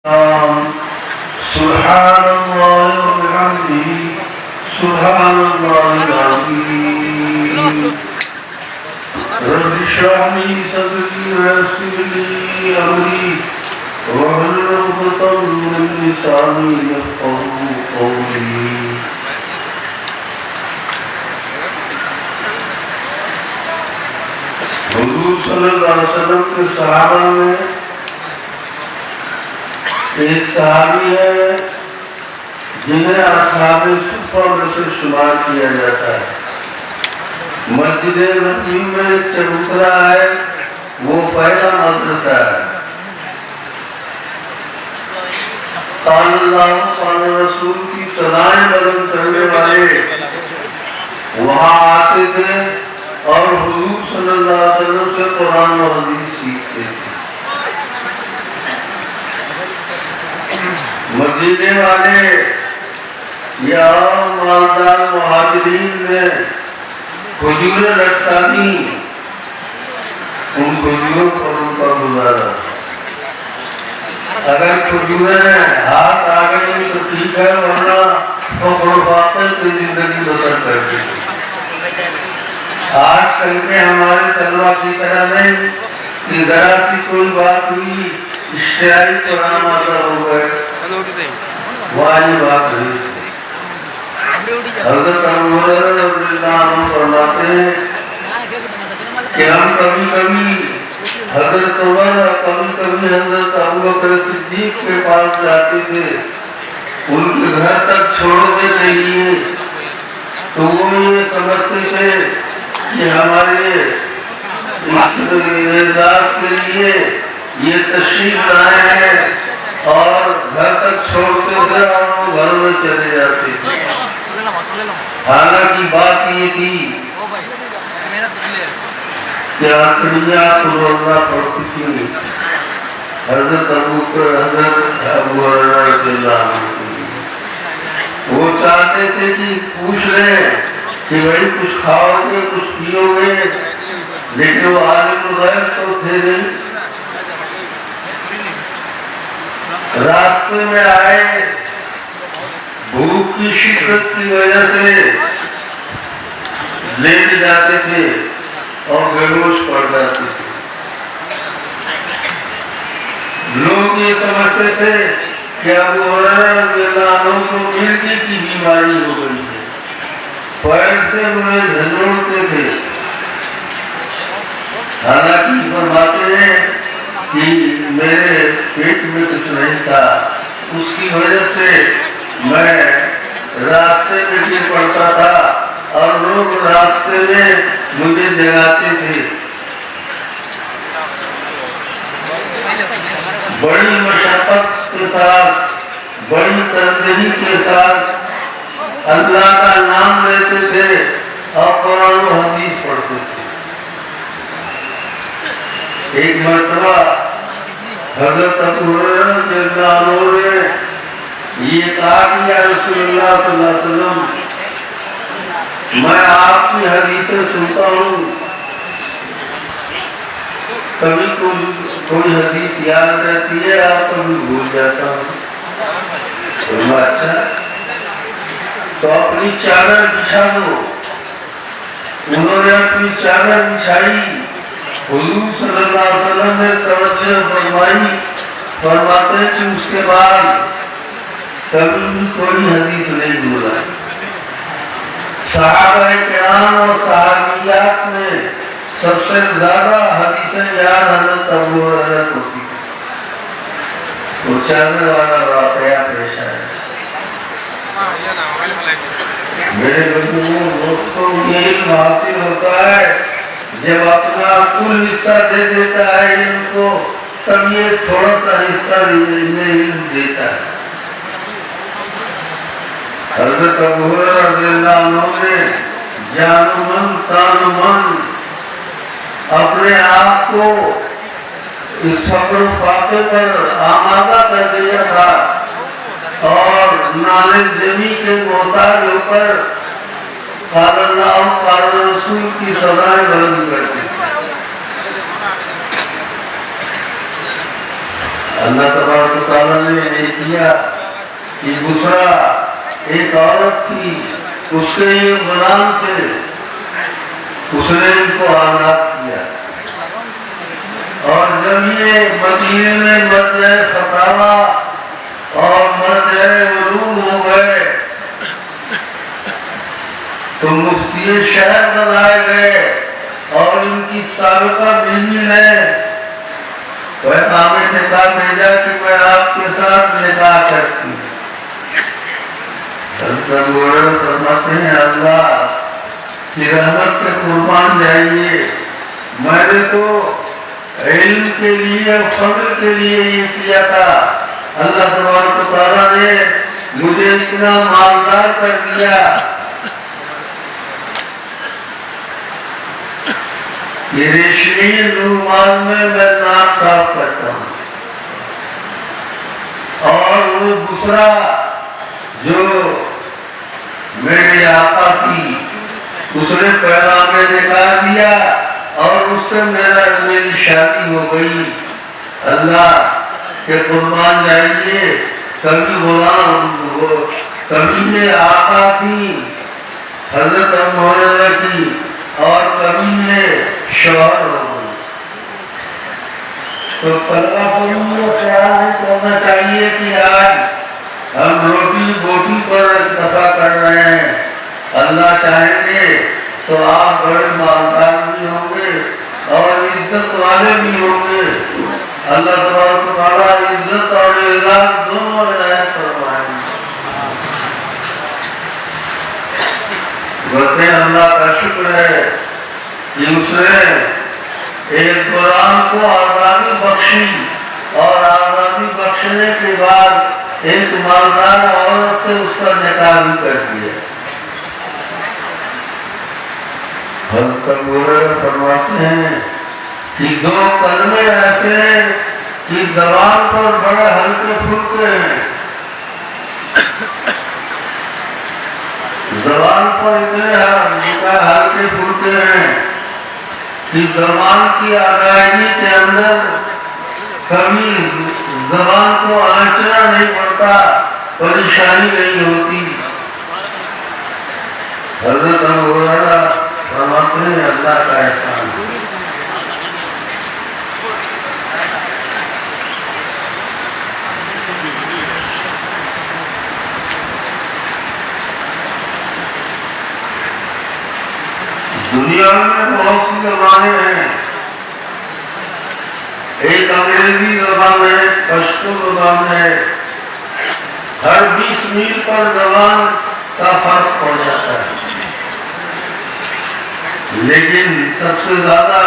سبحان الله وبحمده سبحان الله العظيم رب اشرح لي صدري ويسر لي امري واحلل عقدة من لساني يفقهوا قولي حضور صلی اللہ علیہ وسلم کے صحابہ میں ایک صحابی ہے جنہیں اصحاب صفہ میں سے شمار کیا جاتا ہے. مسجد نبوی میں چبوترا ہے، وہ پہلا مدرسہ ہے. قال اللہ قال رسول کی صدائیں بلند کرنے والے وہاں آتے تھے اور حضور صلی اللہ علیہ وسلم سے قرآن و حدیث سیکھتے تھے. مدینے والے یا مالدار مہاجرین نے کھجوریں لٹکا دی، ان کھجوروں پر ان کا گزارا. اگر کھجوریں ہاتھ آ گئی تو ٹھیک ہے، ورنہ تو خرافات کی زندگی بسر کرتی. آج کل کے ہمارے طلبا کی طرح نہیں کہ ذرا سی کوئی بات ہوئی اشتہاری قرآن آتا ہو گئے، واجب بات نہیں. حضرت ابو ہریرہ رضی اللہ عنہ فرماتے ہیں کہ ہم کبھی کبھی حضرت عمر اور کبھی کبھی حضرت ابو بکر صدیق کے پاس جاتے تھے ان کے گھر تک چھوڑنے کے لیے، تو وہ یہ سمجھتے تھے کہ ہمارے اعزاز کے لیے یہ تشریف لائے ہیں، اور گھر تک چھوڑتے تھے اور وہ گھر میں چلے جاتے تھے. حالانکہ بات یہ تھی کہ آخریہ روزہ پڑھتی تھی حضرت ابو ہریرہ رضی اللہ عنہ. وہ چاہتے تھے کہ پوچھ لیں کہ بھائی کچھ کھاؤ گے کچھ پیو گے، لیکن وہ عالم الغیب تو تھے نہیں. راستے میں آئے، بھوک کی شدت کی وجہ سے لیٹ جاتے تھے اور بے ہوش پڑ جاتے تھے. لوگ یہ سمجھتے تھے کہ ابو ہریرہ رضی اللہ عنہ کو ملکی کی بیماری ہو گئی ہے، پیر سے انہیں جھنجھوڑتے تھے. حالانکہ فرماتے ہیں کہ میرے پیٹ میں کچھ نہیں تھا، اس کی وجہ سے میں راستے میں گر پڑتا تھا اور لوگ راستے میں مجھے جگاتے تھے. بڑی مشقت کے ساتھ، بڑی تنگی کے ساتھ اللہ کا نام لیتے تھے اور قرآن و حدیث پڑھتے تھے. ایک مرتبہ حضرت ابو ہریرہ رضی اللہ عنہ نے یہ کہا کہ یا رسول اللہ صلی اللہ علیہ وسلم، میں آپ کی حدیثیں سنتا ہوں، کبھی کوئی حدیث یاد رہتی ہے اور کبھی بھول جاتا ہوں. اچھا تو اپنی چادر بچھا دو. انہوں نے اپنی چادر بچھائی. حضور صلی اللہ علیہ وسلم نے توجہ فرمائی، فرماتے ہیں کہ اس کے بعد کبھی بھی کوئی حدیث نہیں بولا. صحابہ کرام اور صحابیات میں سب سے زیادہ حدیثیں یاد حضرت ابو ہریرہ کو تھی. وہ چلنے والا واقعہ پیش ہے. میرے دوستوں یہ علم حاصل ہوتا ہے جب اپنا کل حصہ دے دیتا ہے علم کو، تب یہ تھوڑا سا حصہ علم دیتا ہے. حضرت ابو ہریرہ رضی اللہ عنہ نے جان من تان من اپنے آپ کو اس فقر و فاقے پر آمادہ کر دیا تھا اور نالے جمی کے محتاج ہو کر قال اللہ قال رسول کی سزائیں بلند کرتے تھے. اللہ تبارک و تعالیٰ نے یہ کیا کہ بسرا ایک عورت تھی، اس کے یہ غلام تھے، اس نے ان کو آزاد کیا. اور جب یہ مدینے میں مرجع فتاوا اور مرجع علوم ہو گئے تو مفتی شہر بنائے گئے اور ان کی سابقہ بیوی نے پیغام نکاح بھیجا کہ میں آپ کے ساتھ نکاح کرتی ہوں. حضرت ابو ہریرہ فرماتے ہیں اللہ کی رحمت کے قربان جائیے، میں نے تو علم کے لیے اور فضل کے لیے یہ کیا تھا، اللہ تبارک و تعالیٰ نے مجھے اتنا مالدار کر دیا کہ ریشمی رومال میں ناک صاف کرتا ہوں. اور وہ بسرا جو میرے آقا تھی اس نے پیغام نکاح دیا اور اس سے میری شادی ہو گئی. اللہ کے قربان جائیے، کبھی غلام کبھی یہ آقا تھی حضرت ابو ہریرہ کی اور کبھی یہ شوہر ہو گئی. تو طلبہ کو یہ خیال نہیں کرنا چاہیے کہ آج ہم روٹی بوٹی پر اکتفا کر رہے ہیں. اللہ چاہیں گے تو آپ بڑے مالدار بھی ہوں گے اور عزت والے بھی ہوں گے. اللہ تبارک و تعالیٰ عزت اور اعزاز دونوں عنایت فرمائیں گے. بولتے ہیں اللہ کا شکر ہے کہ اس نے ایک غلام کو آزادی بخشی اور آزادی بخشنے کے بعد ایک مالدار عورت سے اس کا نکاح بھی کر دیا. حضرت ابو ہریرہ فرماتے ہیں کہ دو کلمے ایسے کہ زبان پر بڑے ہلکے پھلکے ہیں، زبان پر اتنے ہلکے پھلکے ہیں کہ زبان کی ادائیگی کے اندر کبھی زبان کو آنچنا نہیں پڑتا، پریشانی نہیں ہوتی. حضرت ابو ہریرہ فرماتے ہیں اللہ کا احسان. دنیا میں بہت سی زبانیں ہیں، ایک انگریزی زبان ہے، پشتو زبان ہے. ہر 20 میل پر زبان کا فرق پڑ جاتا ہے، لیکن سب سے زیادہ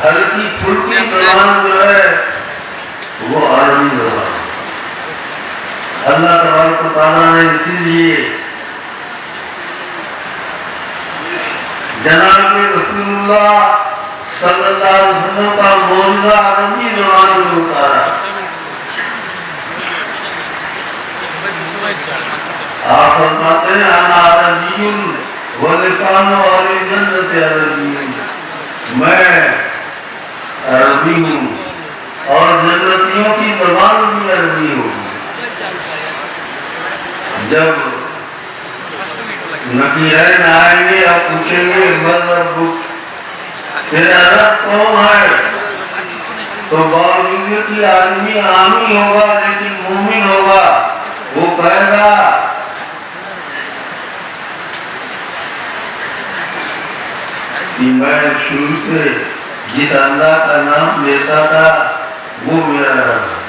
ہلکی پھلکی زبان جو ہے وہ عربی زبان. اللہ تبارک و تعالیٰ نے اسی لیے جناب رسول اللہ صلی اللہ علیہ وسلم کا معجزہ عربی زبان میں اتارا. آپ فرماتے ہیں انا عربی ولسان اہل الجنت عربی، میں عربی ہوں اور جنتیوں کی زبان بھی عربی ہوں. جب نکیرین آئیں گے اور پوچھیں گے من ربک، تیرا رب کون ہے، تو باوجود کی آدمی عامی ہوگا لیکن مومن ہوگا، وہ کہے گا کہ میں شروع سے جس اللہ کا نام لیتا تھا وہ میرا رب ہے.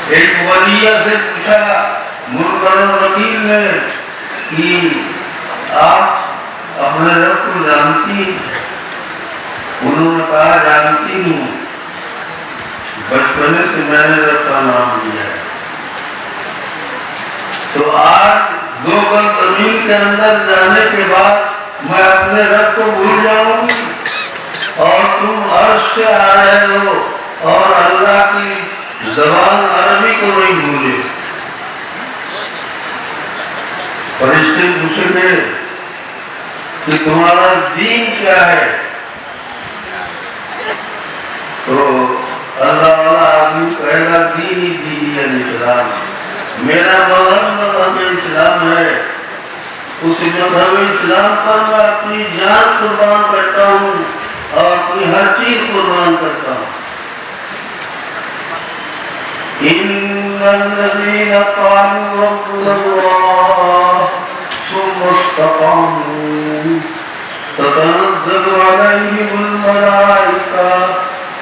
ایک ولیہ سے پوچھا منکر ونکیر نے کہ آپ اپنے رب کو جانتی؟ انہوں نے کہا جانتی ہوں، بچپنے سے میں نے رب کا نام لیا ہے. تو آج 2 گز زمین کے اندر جانے کے بعد میں اپنے رب کو بھول جاؤں گی اور تم عرش سے آ رہے ہو اور اللہ کی زبان عربی کو نہیں بھولے. فرشتے پوچھیں گے کہ تمہارا دین کیا ہے؟ تو اللہ والا آدمی کہے گا دینی دینی الاسلام، میرا مذہب اسلام ہے، اس مذہب اسلام پر میں اپنی جان قربان کرتا ہوں اور اپنی ہر چیز قربان کرتا ہوں۔ ان الذين قالوا ربنا الله ثم استقاموا تتنزل عليهم الملائكة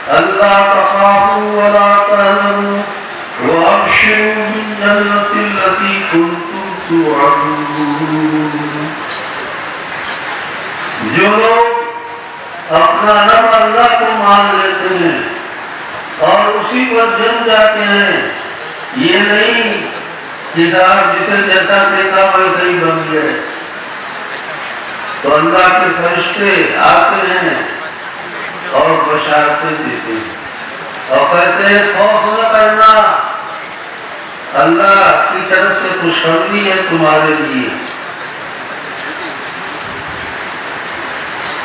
ألا تخافوا ولا تحزنوا وأبشروا بالجنة التي كنتم توعدون۔ جو لوگ اپنا رب اللہ کو مان لیتے ہیں اور اسی پر جم جاتے ہیں، یہ نہیں کہ صاحب جسے جیسا دیکھا ویسا ہی بن گئے، تو اللہ کے فرشتے آتے ہیں اور بشارتیں دیتے ہیں اور کہتے ہیں خوف نہ کرنا، اللہ کی طرف سے خوشخبری ہے تمہارے لیے۔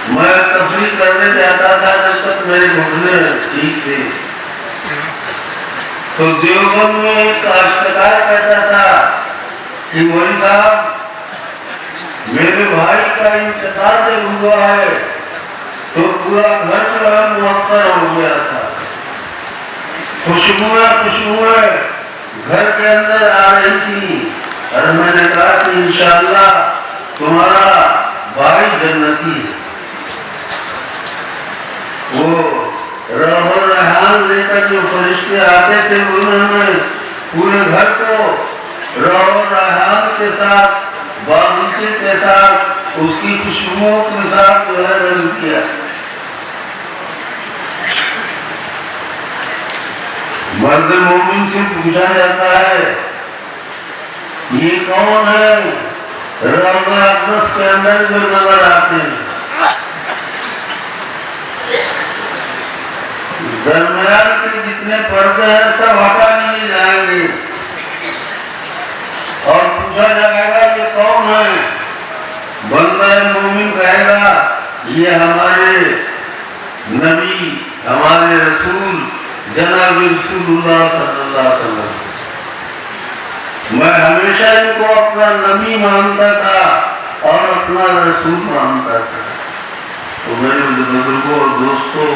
میں تفریح کرنے جاتا تھا جب تک میرے گھٹنے ٹھیک تھے، تو دیوبند میں ایک کاشتکار کہتا تھا کہ مولوی صاحب میرے بھائی کا انتقال جب ہوا ہے تو پورا گھر جو ہے معطر ہو گیا تھا، خوشبوئیں گھر کے اندر آ رہی تھی، اور میں نے کہا کہ انشاءاللہ تمہارا بھائی جنتی ہے۔ وہ روح و ریحان لے کر جو فرشتے آتے تھے انہوں نے پورے گھر کو روح و ریحان کے ساتھ، باغیچے کے ساتھ، اس کی خوشبوؤں کے ساتھ جو ہے رنگ کیا۔ مرد مومن سے پوچھا جاتا ہے یہ کون ہے روضہ اقدس کے اندر جو نظر آتے ہیں؟ درمیان کے جتنے پردے ہیں سب ہٹا لیے جائیں گے اور پوچھا جائے گا یہ کون ہے؟ بندہ مومن کہے گا یہ ہمارے نبی، ہمارے رسول جناب رسول اللہ صلی اللہ علیہ وسلم۔ میں ہمیشہ ان کو اپنا نبی مانتا تھا اور اپنا رسول مانتا تھا۔ تو میرے بزرگوں اور دوستوں،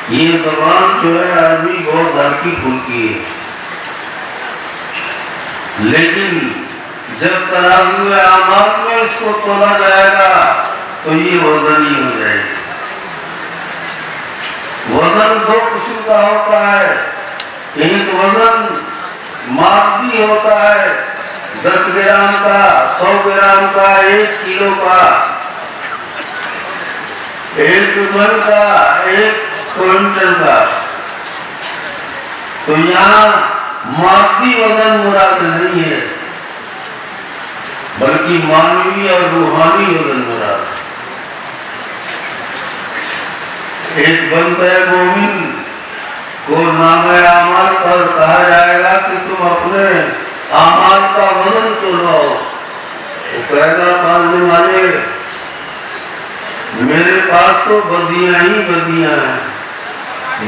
یہ زبان جو ہے عربی بہت ہلکی پھلکی ہے، لیکن جب ترازو اعمال میں اس کو تولا جائے گا تو یہ وزنی ہو جائے گی۔ وزن دو قسم کا ہوتا ہے، ایک وزن مادی ہوتا ہے 10 گرام کا، 100 گرام کا، 1 کلو کا، 1 من کا، 1 کوئنٹل کا۔ تو یہاں مادی وزن مراد نہیں ہے بلکہ معنوی اور روحانی وزن مراد ہے۔ ایک بندہ مومن کو نامہ اعمال پر کہا جائے گا کہ تم اپنے اعمال کا وزن تولواؤ، وہ کہے گا ماننے والے میرے پاس تو بدیاں ہی بدیاں ہیں،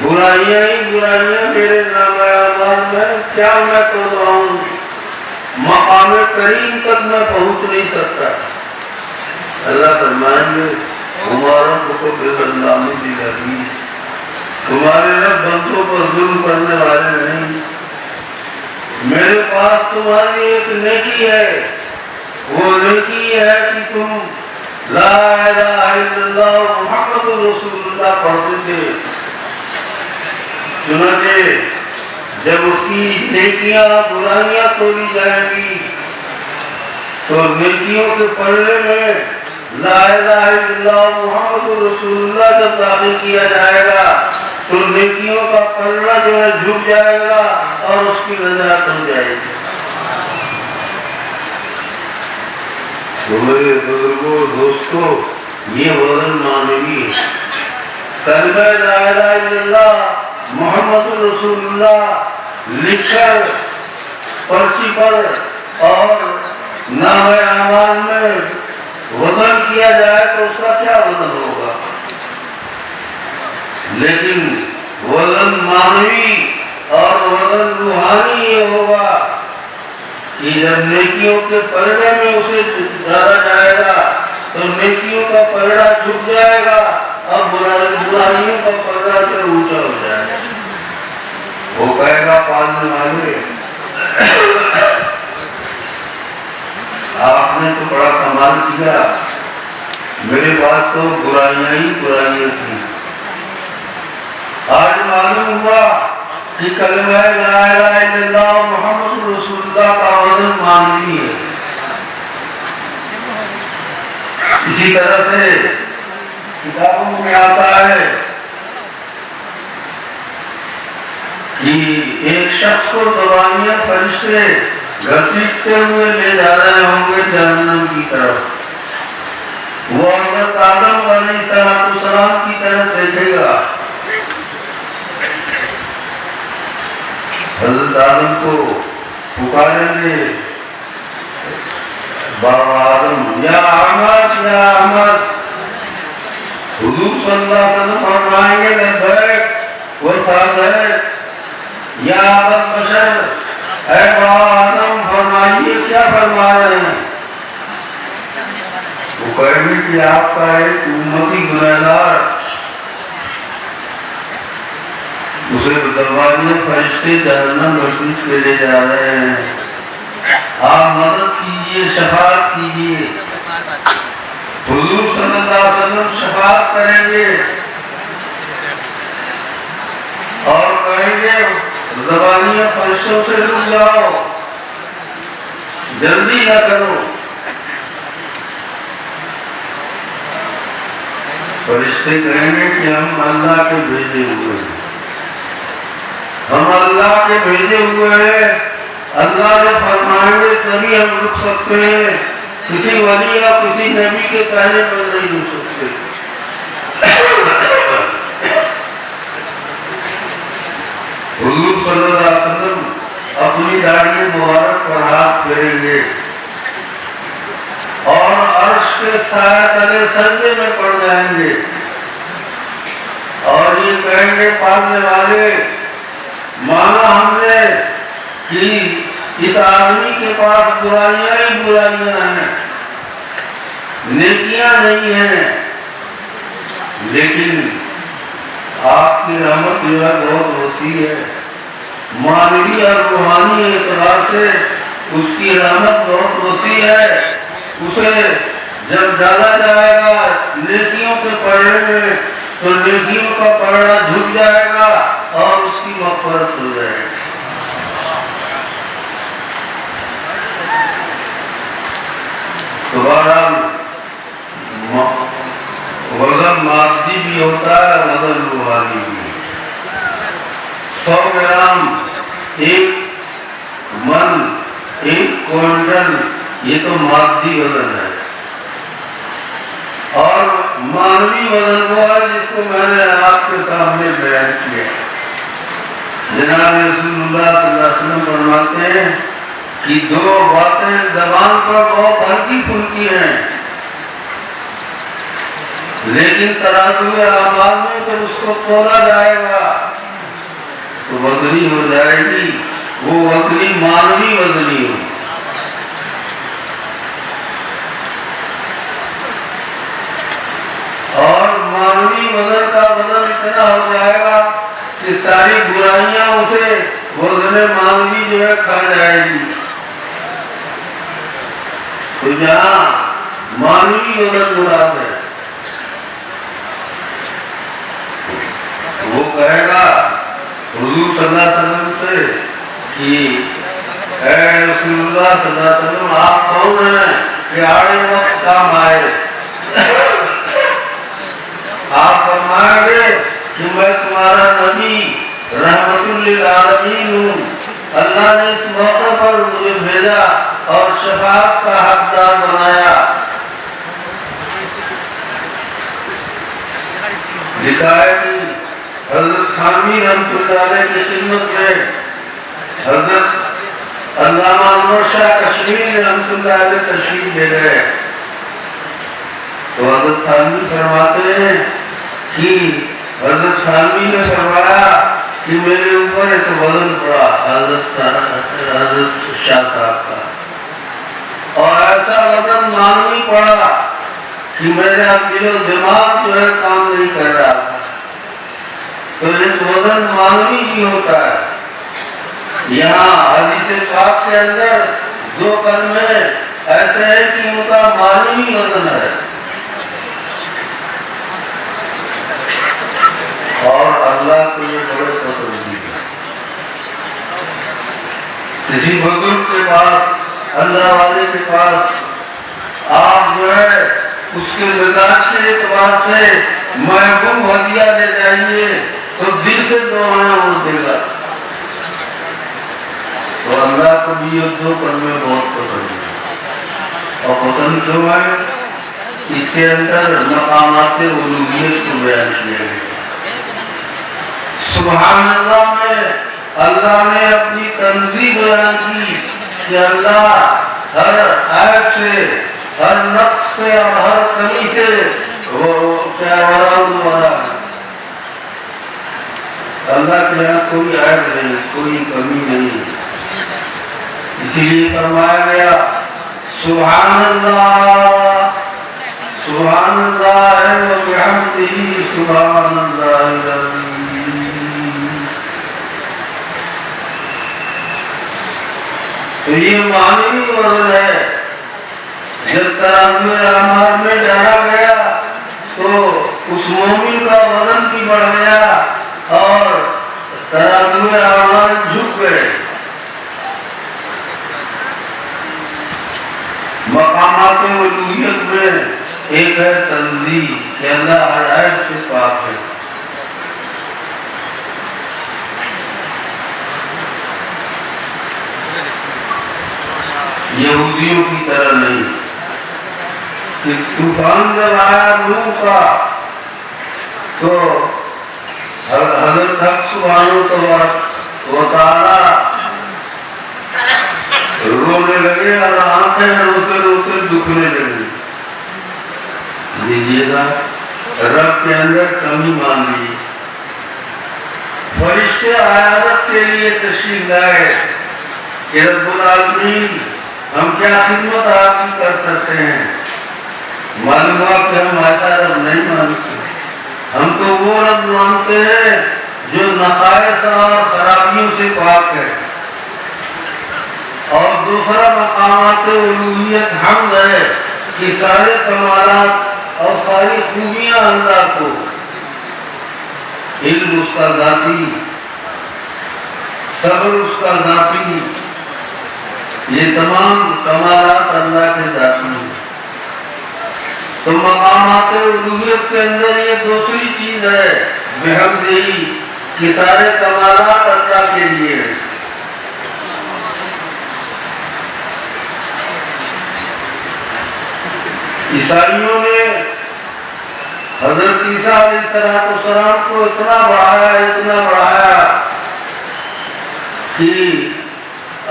برائیاں ہی برائیاں میرے نامہ اعمال میں، کیا میں تولواؤں؟ مقام کریم تک میں پہنچ نہیں سکتا۔ اللہ فرمائیں گے ہمارا کو بظلام للعبید، تمہارے رب بندوں پر ظلم کرنے والے نہیں، میرے پاس تمہاری ایک نیکی ہے، وہ نیکی ہے کہ تم لا الہ الا اللہ محمد رسول اللہ پڑھتے تھے۔ چنانچہ جب اس کی نیکیاں برائیاں تولی جائیں گی تو نیکیوں کے پلڑے میں لا الہ الا اللہ محمد رسول اللہ جب داخل کیا جائے گا تو نیکیوں کا پلڑا جو ہے جھک جائے گا اور اس کی نجات ہو جائے گی۔ تو میرے بزرگوں دوستوں، یہ وزن معنوی ہے۔ کلمہ لا الہ الا اللہ محمد رسول اللہ لکھ کر پرچی پر اور نامہ اعمال میں وزن کیا جائے تو اس کا کیا وزن ہوگا؟ لیکن وزن جب نیکیوں کے پلڑے میں اسے ڈالا جائے گا تو نیکیوں کا پلڑا جھک جائے گا اور برائیوں کا پلڑا سے اونچا ہو جائے گا. وہ کہے گا پالنے والے آپ نے تو بڑا کمال کیا, میرے پاس تو برائیاں ہی برائیاں تھیں. آج معلوم ہوا کہ کلمہ لا الہ الا اللہ محمد رسول اللہ کا وزن معمولی ہے. اسی طرح سے کتابوں میں آتا ہے کہ ایک شخص کو دوانیاں فرشتے گھسیٹتے ہوئے لے جا رہے ہوں گے جہنم کی طرف. وہ حضرت آدم علیہ السلام کی طرف دیکھے گا. حضرت آدم کو پکاریں گے بابا آدم, یا احمد یا احمد. حضور صلی اللہ علیہ وسلم فرمائیں گے لبیک و سعدیک یا ابا البشر, اے بابا آدم فرمائیے کیا فرما رہے ہیں. وہ کہیں گے کہ آپ کا ایک امتی گنہگار, اسے درباریوں فرشتے جہنم گھسیٹ کے لے جا رہے ہیں, آپ مدد کیجیے, شفاعت کیجیے. حضور صلی اللہ علیہ وسلم شفاعت کریں گے اور کہیں گے زبانیوں فرشتوں سے رک جاؤ, جلدی نہ کرو. فرشتے کہیں گے کہ ہم اللہ کے بھیجے ہوئے ہیں, ہم اللہ کے بھیجے ہوئے ہیں. اللہ نے فرمائیں گے تبھی ہم رک سکتے ہیں, کسی ولی یا کسی نبی کے کہنے پر نہیں رک سکتے. حضور صلی اللہ علیہ وسلم اپنی داڑھی مبارک پر ہاتھ پھیریں گے اور عرش کے سائے تلے سجدے میں پڑ جائیں گے اور یہ کہیں گے پالنے والے, مانا ہم نے کہ اس آدمی کے پاس برائیاں ہی برائیاں ہیں, نیکیاں نہیں ہیں, لیکن آپ کی رحمت جو ہے بہت وسیع ہے. معنوی اور روحانی اعتبار سے اس کی رحمت بہت وسیع ہے. اسے جب ڈالا جائے گا نیکیوں کے پلڑے میں تو نیکیوں کا پلڑا جھک جائے گا اور اس کی مغفرت ہو جائے گی. تو بہرحال وزن مادی بھی ہوتا ہے, وزن روحانی بھی. 100 گرام, 1 من, 1 کوئنٹل, یہ تو مادی وزن ہے. اور مانوی وزن وہ ہے جس کو میں نے آپ کے سامنے بیان کیا. جناب رسول اللہ صلی اللہ علیہ وسلم فرماتے ہیں کہ 2 باتیں زبان پر بہت ہلکی پھلکی ہیں, لیکن ترازو اعمال میں جب اس کو تولا جائے گا تو وزنی ہو جائے گی. وہ وزنی مانوی وزنی ہو. اور مانوی وزن کا وزن اتنا ہو جائے گا کہ ساری برائیاں اسے وزن مانوی جو ہے کھا جائے گی. تو جہاں مانوی وزن مراد ہے وہ کہے گا حضور صلی اللہ علیہ وسلم سے کہ اے رسول اللہ صلی اللہ علیہ وسلم آپ کون ہیں کہ آڑے وقت کام آئے. آپ فرمائیں گے کہ میں تمہارا نبی رحمت للعالمین ہوں, اللہ نے اس موقع پر مجھے بھیجا اور شفاعت کا حقدار بنایا. لکھا ہے کہ حضرت خانوی رحمۃ اللہ علیہ کی خدمت میں حضرت علامہ انور شاہ کشمیری رحمۃ اللہ علیہ تشریف لے گئے تو حضرت خانوی فرماتے ہیں کہ حضرت خانوی نے فرمایا کہ میرے اوپر ایک وزن پڑا حضرت شاہ صاحب کا. اور ایسا وزن مانوی پڑا کہ میرا دل و دماغ جو ہے کام نہیں کر رہا تھا. تو ایک وزن مانوی بھی ہوتا ہے. یہاں حدیث پاک کے اندر دو کلمے ایسے ہیں کہ ان کا مانوی وزن ہے اور اللہ کو یہ بڑے پسند ہے. کسی بزرگ کے پاس، اللہ والے کے پاس آپ جو ہے اس کے مزاج کے اعتبار سے محبوب ہدیہ لے جائیے تو دل سے دعائیں وہ دے گا. تو اللہ کو بھی یہ دو کلمے بہت پسند ہے. اور پسند کیوں ہے؟ اس کے اندر مقامات الوہیت کو بیان کیا گیا. سبحان اللہ میں اللہ نے اپنی تنزیہ بیان کی کہ اللہ ہر عیب سے، ہر نقص سے اور ہر کمی سے وہ کیا والا ہے. اللہ کے یہاں کوئی عیب نہیں، کوئی کمی نہیں. اسی لیے فرمایا گیا سبحان اللہ، سبحان اللہ و بحمدہ سبحان اللہ العظیم. تو یہ معنوی وزن ہے. جب ترازو اعمال میں ڈالا گیا تو اس مومن کا وزن بھی بڑھ گیا اور ترازو اعمال جھک گئے. مقامات الوہیت میں ایک ہے تنزیہ کہ اللہ ہر عیب سے پاک ہے. یہودیوں کی طرح نہیں کہ طوفان جب آیا نوح کا تو حضرت حق سبحانہ و تعالی رونے لگے اور آنکھیں روتے روتے دکھنے لگی. لیجیے گا رب کے اندر کمی مان لی. فرشتے عیادت کے لیے تشریف لائے کہ رب العالمین ہم کیا خدمت آپ کی کر سکتے ہیں. معلوم ہوا کہ ہم ایسا رب نہیں مانتے. ہم تو وہ رب مانتے ہیں جو نقائص اور خرابیوں سے پاک ہے. اور دوسرا مقامات الوہیت حمد ہے کہ سارے کمالات اور ساری خوبیاں اللہ کو، علم اس کا ذاتی، صبر اس کا ذاتی، یہ تمام کمالات اللہ کے ذاتی ہیں. تو مقامات الوہیت کے اندر یہ دوسری چیز ہے بحمدہ کہ سارے کمالات اللہ کے لیے ہیں. عیسائیوں نے حضرت عیسیٰ علیہ السلام کو اتنا بڑھایا کہ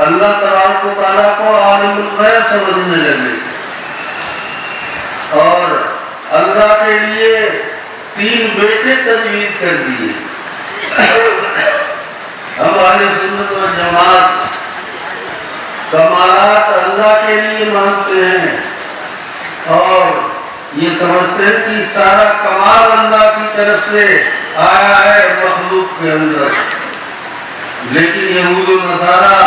اللہ تبارک و تعالیٰ کو عالم الغیب سمجھنے لگے اور اللہ کے لیے 3 بیٹے تجویز کر دیے. ہمارے سنت و جماعت کمالات اللہ کے لیے مانتے ہیں اور یہ سمجھتے ہیں کہ سارا کمال اللہ کی طرف سے آیا ہے مخلوق کے اندر. لیکن یہود و نصارہ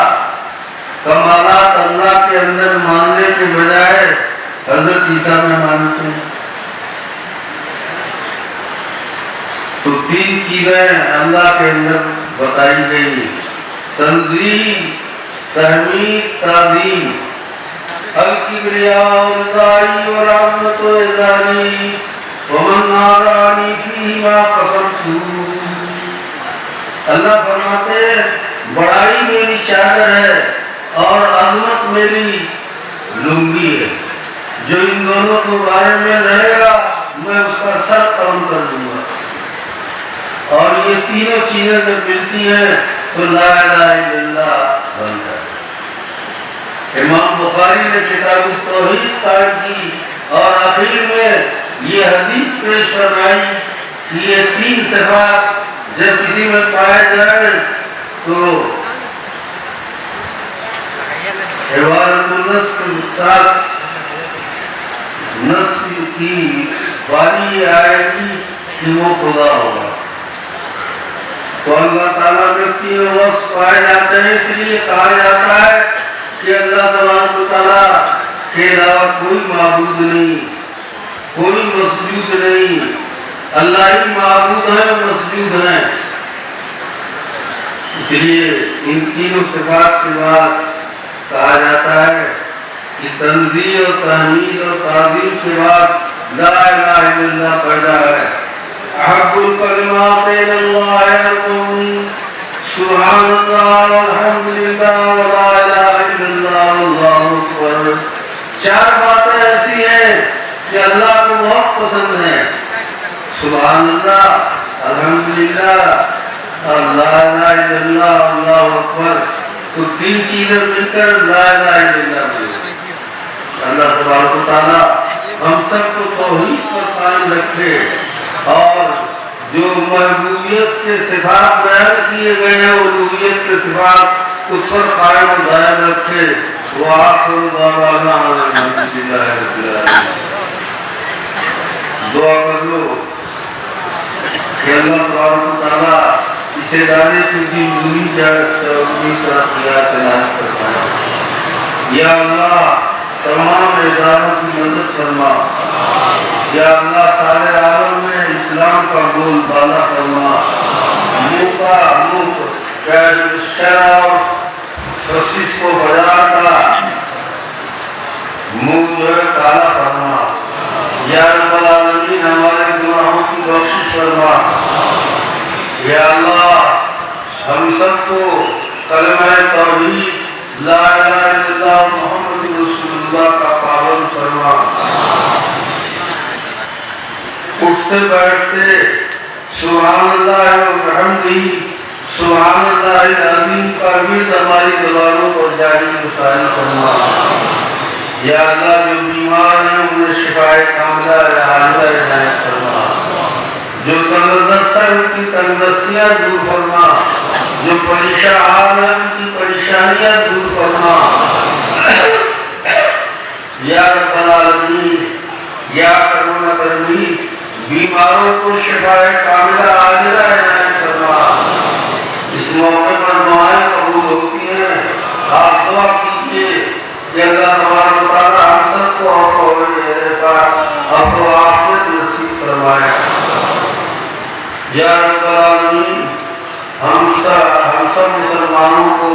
کمالات اللہ کے اندر ماننے کے بجائے حضرت عیسیٰ میں مانتے ہیں. تو 3 چیزیں اللہ کے اندر بتائی گئی: تنزیہ، تحمید، تعظیم. الکبریاء رضائی و رحمت و اذانی ومن آرانی فیما قسمتو. اللہ فرماتے ہیں بڑائی میری چادر ہے اور عظمت میری لنگی ہے. جو ان دونوں کے بارے میں رہے گا میں اس کا سر کم کر دوں گا. اور یہ تینوں چیزیں جب ملتی ہیں تو لا الہ الا اللہ بنتا ہے. امام بخاری نے کتاب التوحید قائم کی اور آخر میں یہ حدیث پیش فرمائی کہ یہ 3 صفات جب کسی میں پائے جائیں تو عبادت النفس ساتھ نسل کی باری آئے گی کہ وہ خدا ہوگا. تو اللہ تعالیٰ کے تین وصف پائے جاتے ہیں. اس لیے کہا جاتا ہے کہ اللہ تبارک و تعالیٰ کے علاوہ کوئی معبود نہیں, کوئی مسجود نہیں. اللہ ہی معبود ہے, مسجود ہے. اس لیے ان تینوں صفات کے بعد کہا جاتا ہے کہ تنزیہ اور تحمید اور تعظیم کے بعد لا الہ الا اللہ پیدا ہے. احب الکلمات الی اللہ سبحان اللہ والحمد للہ ولا الہ الا اللہ واللہ اکبر. چار باتیں ایسی ہیں کہ اللہ کو بہت پسند ہیں. سبحان اللہ, الحمدللہ, لا الہ الا اللہ, اللہ اکبر. تو تین چیزیں مل کر لا الہ الا اللہ بولے. اللہ تبارک و تعالیٰ ہم سب کو توحید پر قائم رکھے اور جو محبوبیت کے صفات بیان کیے گئے ہیں الوہیت کے صفات اس پر قائم و دائم رکھے. وآخر دعوانا الحمدللہ رب العالمین. دعا کر لو کہ اللہ تبارک و تعالیٰ اس ادارے کی دینی چوکی کا خیال تلاش کرتا ہے. یا اللہ تمام اداروں کی مدد فرما. یا اللہ سارے عالم میں اسلام کا بول بالا فرما. منہ شرع اور فسیس کو بازار کا منہ جو ہے کالا فرما. یا رب العالمین ہمارے گناہوں کی بخشش فرما. یا اللہ ہم سب کو کلمہ توحید لا الہ الا اللہ محمد رسول اللہ کا پابند فرما. اٹھتے بیٹھتے سبحان اللہ وبحمدہ سبحان اللہ العظیم کا ورد ہماری زبانوں پر جاری مطالع فرما. یا اللہ جو بیمار ہیں انہیں شفائے کاملہ عاجلہ عنایت فرما. جو تندرست ہیں ان کی تندرستیاں دور فرما. جو پریشان حال ہیں ان کی پریشانیاں دور فرما. یا رب العالمین یا کرم کرمی بیماروں کو شفائے کاملہ عاجلہ عنایت فرما. اس موقع پر دعائیں قبول ہوتی ہیں. آپ دعا کیجیے کہ اللہ تبارک و تعالیٰ ہم سب کو عفو و عافیت نصیب فرمائے. یا رب العالمین ہم سب مسلمانوں کو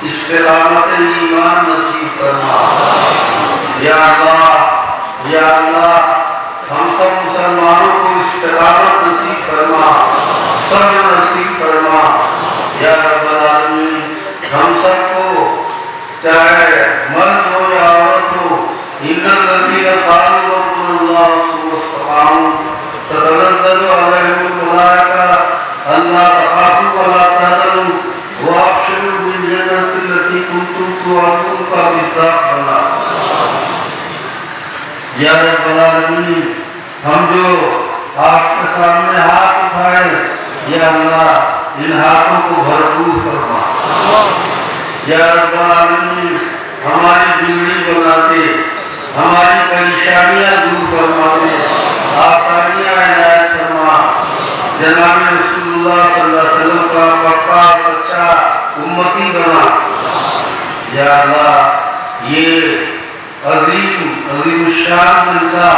استقامت ایمان نصیب فرما. یا اللہ ہم سب مسلمانوں کو استقامت نصیب فرما, صبر نصیب فرما. یا رب العالمین ہم سب کو چاہے مرد ہو یا عورت ہو ان الذین قالوا ربنا اللہ ثم استقاموا تتنزل علیہم الملائکہ الا تخافوا ولا تحزنوا وابشروا بالجنۃ التي کنتم توعدون کا مصداق بنا. یا رب العالمین ہم جو آپ کے سامنے ہاتھ اٹھائے یا اللہ ان ہاتھوں کو بھرپور فرما. یا رب العالمین ہماری بگڑی بنا دے, ہماری پریشانیاں دور فرما دے, آسانیاں عنایت فرما. جناب رسول اللہ صلی اللہ علیہ وسلم کا پکا سچا امتی بنا. یا اللہ یہ عظیم الشان جلسہ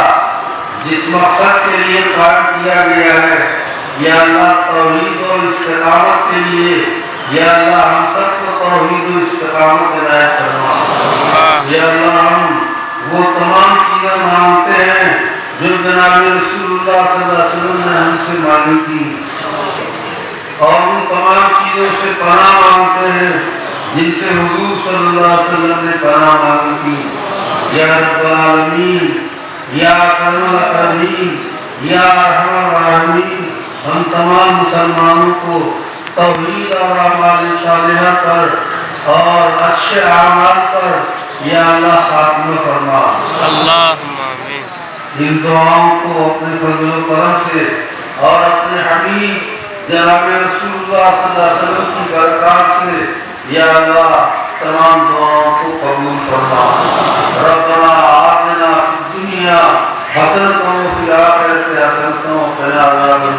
جس مقصد کے لیے قائم کیا گیا ہے یا اللہ توحید و استقامت کے لیے یا اللہ ہم سب کو توحید و استقامت عنایت فرما. یا اللہ ہم وہ تمام چیزیں مانگتے ہیں جو جناب رسول اللہ صلی اللہ علیہ وسلم نے ہم سے مانگی تھی اور ان تمام چیزوں سے پناہ مانگتے ہیں جن سے حضور صلی اللہ علیہ وسلم نے پناہ مانگی تھی. یا رب العالمین یا کرم الکریم یا ارحم الراحمین ہم تمام مسلمانوں کو توحید اور اعمال صالحہ پر اور اچھے اعمال پر یا اللہ خاتمہ فرما. اللہم آمین. ان دعاؤں کو اپنے فضل و کرم سے اور اپنے حبیب جناب رسول اللہ صلی اللہ علیہ وسلم کی برکات سے یا اللہ تمام دعاؤں کو قبول فرما. رب وقنا عذاب